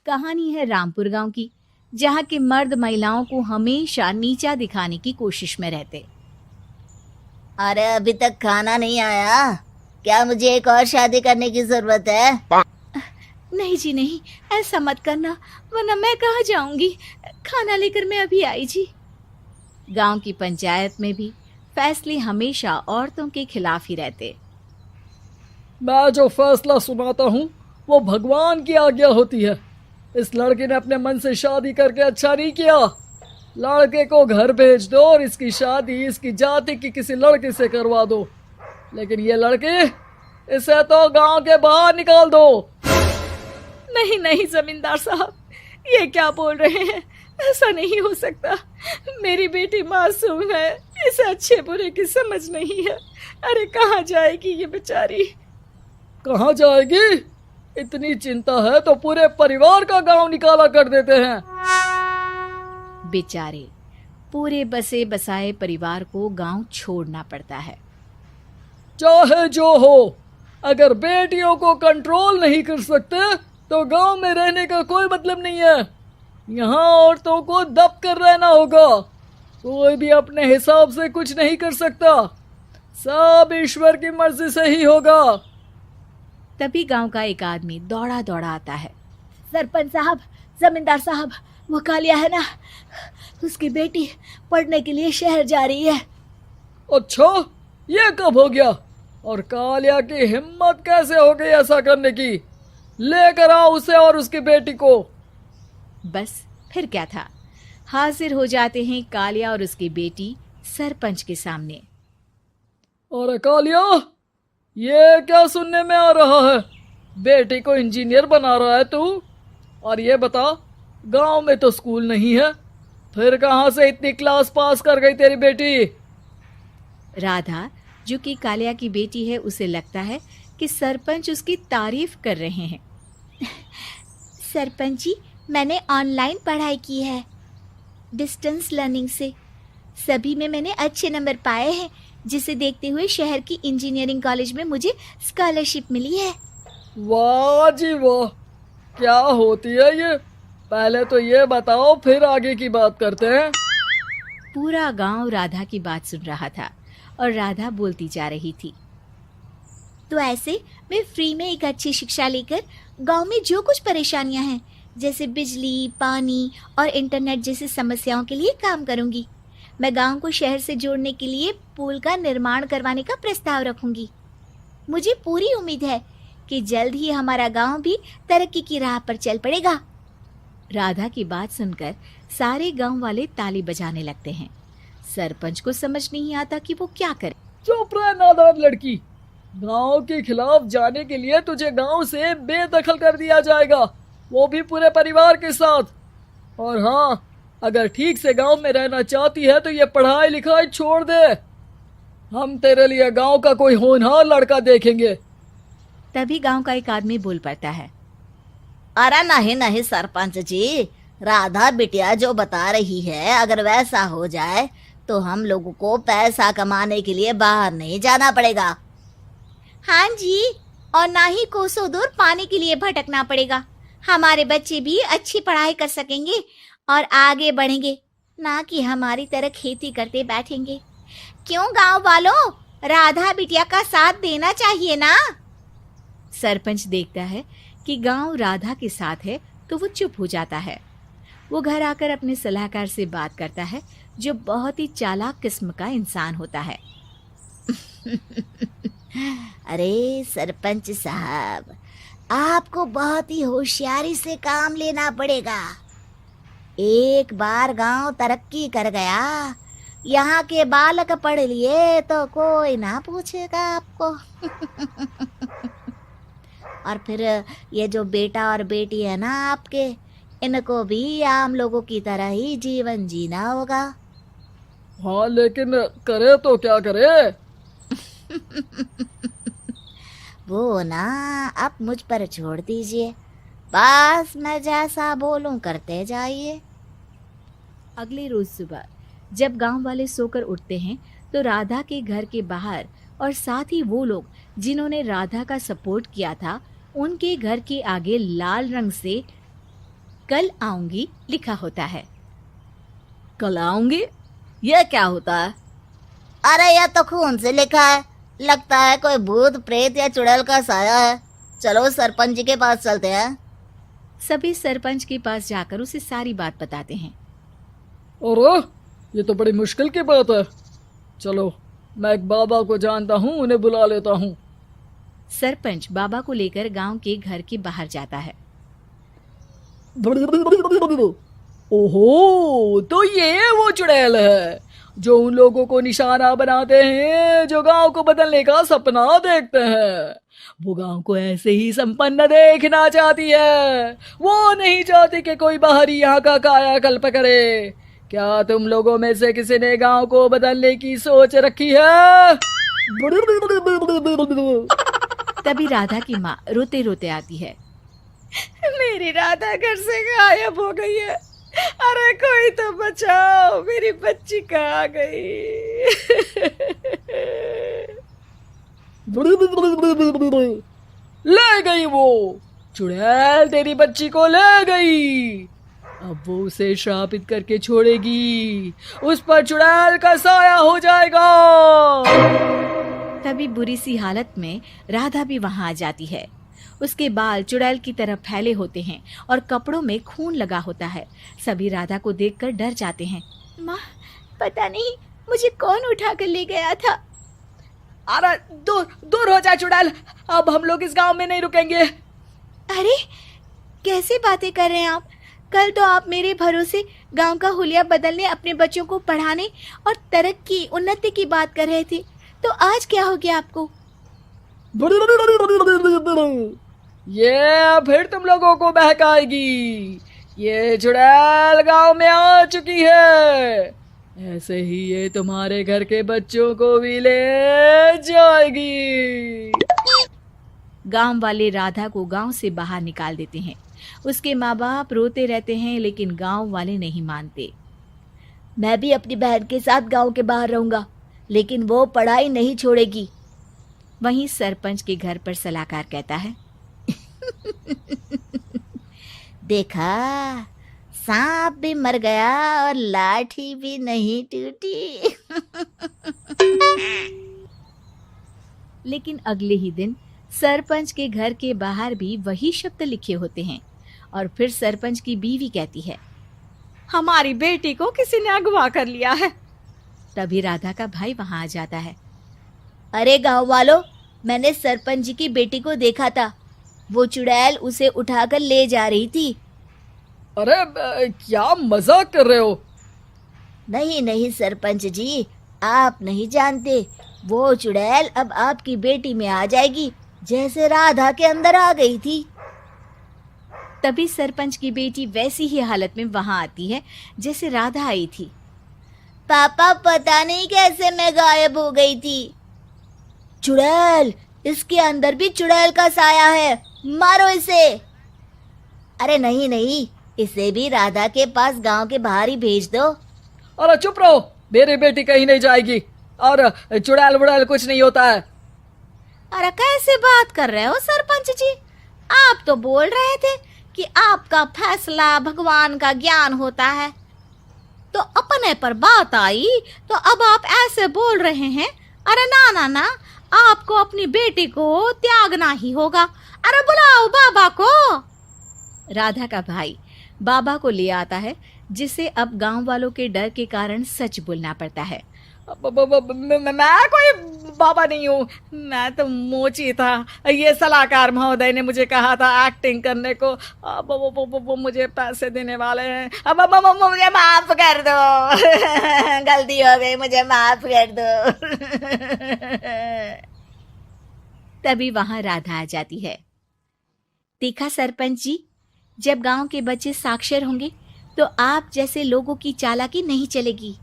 कहानी है रामपुर गांव की, जहां के मर्द महिलाओं को हमेशा नीचा दिखाने की कोशिश में रहते। अरे अभी तक खाना नहीं आया, क्या मुझे एक और शादी करने की जरूरत है? नहीं जी नहीं, ऐसा मत करना, वरना मैं कहाँ जाऊंगी। खाना लेकर मैं अभी आई जी। गांव की पंचायत में भी फैसले हमेशा औरतों के खिलाफ ही रहते। मैं जो फैसला सुनाता हूँ वो भगवान की आज्ञा होती है। इस लड़के ने अपने मन से शादी करके अच्छा नहीं किया। लड़के को घर भेज दो और इसकी शादी इसकी जाति की किसी लड़के से करवा दो, लेकिन ये लड़की, इसे तो गांव के बाहर निकाल दो। नहीं नहीं जमींदार साहब, ये क्या बोल रहे हैं? ऐसा नहीं हो सकता। मेरी बेटी मासूम है, इसे अच्छे बुरे की समझ नहीं है। अरे कहाँ जाएगी ये बेचारी? कहाँ जाएगी? इतनी चिंता है तो पूरे परिवार का गांव निकाला कर देते हैं। बेचारे पूरे बसे बसाए परिवार को गांव छोड़ना पड़ता है। चाहे जो हो, अगर बेटियों को कंट्रोल नहीं कर सकते तो गांव में रहने का कोई मतलब नहीं है। यहाँ औरतों को दब कर रहना होगा। कोई भी अपने हिसाब से कुछ नहीं कर सकता, सब ईश्वर की मर्जी से ही होगा। तभी गांव का एक आदमी दौड़ा दौड़ा आता है। सरपंच साहब, जमींदार साहब, वो कालिया है ना, उसकी बेटी पढ़ने के लिए शहर जा रही है। अच्छा, ये कब हो गया? और कालिया की हिम्मत कैसे हो गई ऐसा करने की? लेकर आओ उसे और उसकी बेटी को। बस फिर क्या था, हाजिर हो जाते हैं कालिया और उसकी बेटी सरपंच के सामने। और कालिया, ये क्या सुनने में आ रहा है? बेटी को इंजीनियर बना रहा है तू? और ये बता, गांव में तो स्कूल नहीं है, फिर कहां से इतनी क्लास पास कर गई तेरी बेटी? राधा, जो कि कालिया की बेटी है, उसे लगता है कि सरपंच उसकी तारीफ कर रहे हैं। सरपंच जी, मैंने ऑनलाइन पढ़ाई की है, डिस्टेंस लर्निंग से। सभी में मैंने अच्छे नंबर पाए हैं, जिसे देखते हुए शहर की इंजीनियरिंग कॉलेज में मुझे स्कॉलरशिप मिली है। वाह जी वाह, क्या होती है ये? पहले तो ये बताओ, फिर आगे की बात करते हैं। पूरा गांव राधा की बात सुन रहा था और राधा बोलती जा रही थी। तो ऐसे मैं फ्री में एक अच्छी शिक्षा लेकर गांव में जो कुछ परेशानियां हैं, जैसे बिजली, पानी और इंटरनेट जैसी समस्याओं के लिए काम करूंगी। मैं गांव को शहर से जोड़ने के लिए पुल का निर्माण करवाने का प्रस्ताव रखूंगी। मुझे पूरी उम्मीद है कि जल्द ही हमारा गांव भी तरक्की की राह पर चल पड़ेगा। राधा की बात सुनकर सारे गांव वाले ताली बजाने लगते हैं। सरपंच को समझ नहीं आता कि वो क्या करे। चुप रह नादान लड़की, गांव के खिलाफ जाने के लिए तुझे गांव से बेदखल कर दिया जाएगा, वो भी पूरे परिवार के साथ। और हाँ, अगर ठीक से गांव में रहना चाहती है तो ये पढ़ाई लिखाई छोड़ दे। हम तेरे लिए गांव का कोई होनहार लड़का देखेंगे। तभी गांव का एक आदमी बोल पड़ता है। अरे नहीं नहीं सरपंच जी, राधा बिटिया जो बता रही है, अगर वैसा हो जाए तो हम लोगों को पैसा कमाने के लिए बाहर नहीं जाना पड़ेगा। हाँ जी, और ना ही कोसों दूर पानी के लिए भटकना पड़ेगा। हमारे बच्चे भी अच्छी पढ़ाई कर सकेंगे और आगे बढ़ेंगे, ना कि हमारी तरह खेती करते बैठेंगे। क्यों गांव वालों, राधा बिटिया का साथ देना चाहिए ना। सरपंच देखता है कि गांव राधा के साथ है तो वो चुप हो जाता है। वो घर आकर अपने सलाहकार से बात करता है, जो बहुत ही चालाक किस्म का इंसान होता है। अरे सरपंच साहब, आपको बहुत ही होशियारी से काम लेना पड़ेगा। एक बार गांव तरक्की कर गया, यहाँ के बालक पढ़ लिए तो कोई ना पूछेगा आपको। और फिर ये जो बेटा और बेटी है ना आपके, इनको भी आम लोगों की तरह ही जीवन जीना होगा। हाँ, लेकिन करे तो क्या करे? वो ना आप मुझ पर छोड़ दीजिए, बस मैं जैसा बोलूं करते जाइए। अगले रोज सुबह जब गांव वाले सोकर उठते हैं तो राधा के घर के बाहर और साथ ही वो लोग जिन्होंने राधा का सपोर्ट किया था, उनके घर के आगे लाल रंग से कल आऊंगी लिखा होता है। कल आऊंगी, यह क्या होता है? अरे यह तो खून से लिखा है, लगता है कोई भूत प्रेत या चुड़ैल का साया है। चलो सरपंच जी के पास चलते हैं। सभी सरपंच के पास जाकर उसे सारी बात बताते हैं। अरे ये तो बड़ी मुश्किल की बात है। चलो मैं एक बाबा को जानता हूँ, उन्हें बुला लेता हूँ। सरपंच बाबा को लेकर गांव के घर के बाहर जाता है। ओहो, तो ये वो चुड़ैल है जो उन लोगों को निशाना बनाते हैं जो गांव को बदलने का सपना देखते हैं। वो गांव को ऐसे ही संपन्न देखना चाहती है। वो नहीं चाहती कि कोई बाहरी यहाँ का कायाकल्प करे। क्या तुम लोगों में से किसी ने गांव को बदलने की सोच रखी है? तभी राधा की माँ रोते रोते आती है। मेरी राधा घर से गायब हो गई है। अरे कोई तो बचाओ, मेरी बच्ची कहाँ गई? ले गई वो चुड़ैल, तेरी बच्ची को ले गई। अब वो उसे श्रापित करके छोड़ेगी, उस पर चुड़ैल का साया हो जाएगा। तभी बुरी सी हालत में राधा भी वहां आ जाती है। उसके बाल चुड़ैल की तरह फैले होते हैं और कपड़ों में खून लगा होता है। सभी राधा को देखकर डर जाते हैं। माँ, पता नहीं मुझे कौन उठा कर ले गया था। अरे दूर दूर हो जा चुड़ैल, अब हम लोग इस गांव में नहीं रुकेंगे। अरे कैसी बातें कर रहे हैं आप? कल तो आप मेरे भरोसे गांव का हुलिया बदलने, अपने बच्चों को पढ़ाने और तरक्की उन्नति की बात कर रहे थे, तो आज क्या हो गया आपको? ये फिर तुम लोगों को बहकाएगी। ये चुड़ैल गांव में आ चुकी है, ऐसे ही ये तुम्हारे घर के बच्चों को भी ले जाएगी। गांव वाले राधा को गांव से बाहर निकाल देते हैं। उसके माँ बाप रोते रहते हैं, लेकिन गांव वाले नहीं मानते। मैं भी अपनी बहन के साथ गांव के बाहर रहूंगा, लेकिन वो पढ़ाई नहीं छोड़ेगी। वहीं सरपंच के घर पर सलाहकार कहता है। देखा, सांप भी मर गया और लाठी भी नहीं टूटी। लेकिन अगले ही दिन सरपंच के घर के बाहर भी वही शब्द लिखे होते हैं और फिर सरपंच की बीवी कहती है, हमारी बेटी को किसी ने अगवा कर लिया है। तभी राधा का भाई वहां आ जाता है। अरे गांव वालों, मैंने सरपंच जी की बेटी को देखा था। वो चुड़ैल उसे उठाकर ले जा रही थी। अरे क्या मजाक कर रहे हो? नहीं नहीं सरपंच जी, आप नहीं जानते। वो चुड़ैल अब आपकी बेटी में आ जाएगी, जैसे राधा के अंदर आ गई थी। तभी सरपंच की बेटी वैसी ही हालत में वहां आती है जैसे राधा आई थी। पापा, पता नहीं कैसे मैं गायब हो गई थी। चुड़ैल, इसके अंदर भी चुड़ैल का साया है, मारो इसे। अरे नहीं नहीं, इसे भी राधा के पास गांव के बाहर ही भेज दो। अरे चुप रहो, मेरी बेटी कहीं नहीं जाएगी और चुड़ैल वुड़ैल कुछ नहीं होता है। अरे कैसे बात कर रहे हो सरपंच जी? आप तो बोल रहे थे कि आपका फैसला भगवान का ज्ञान होता है, तो अपने पर बात आई तो अब आप ऐसे बोल रहे हैं। अरे ना ना ना, आपको अपनी बेटी को त्यागना ही होगा। अरे बुलाओ बाबा को। राधा का भाई बाबा को ले आता है, जिसे अब गांव वालों के डर के कारण सच बोलना पड़ता है। मैं कोई बाबा नहीं हूँ, मैं तो मोची था। ये सलाहकार महोदय ने मुझे कहा था एक्टिंग करने को। अब वो मुझे पैसे देने वाले हैं। अब मुझे माफ कर दो। गलती हो गई, मुझे माफ कर दो। तभी वहां राधा आ जाती है। देखा सरपंच जी, जब गांव के बच्चे साक्षर होंगे तो आप जैसे लोगों की चालाकी नहीं चलेगी।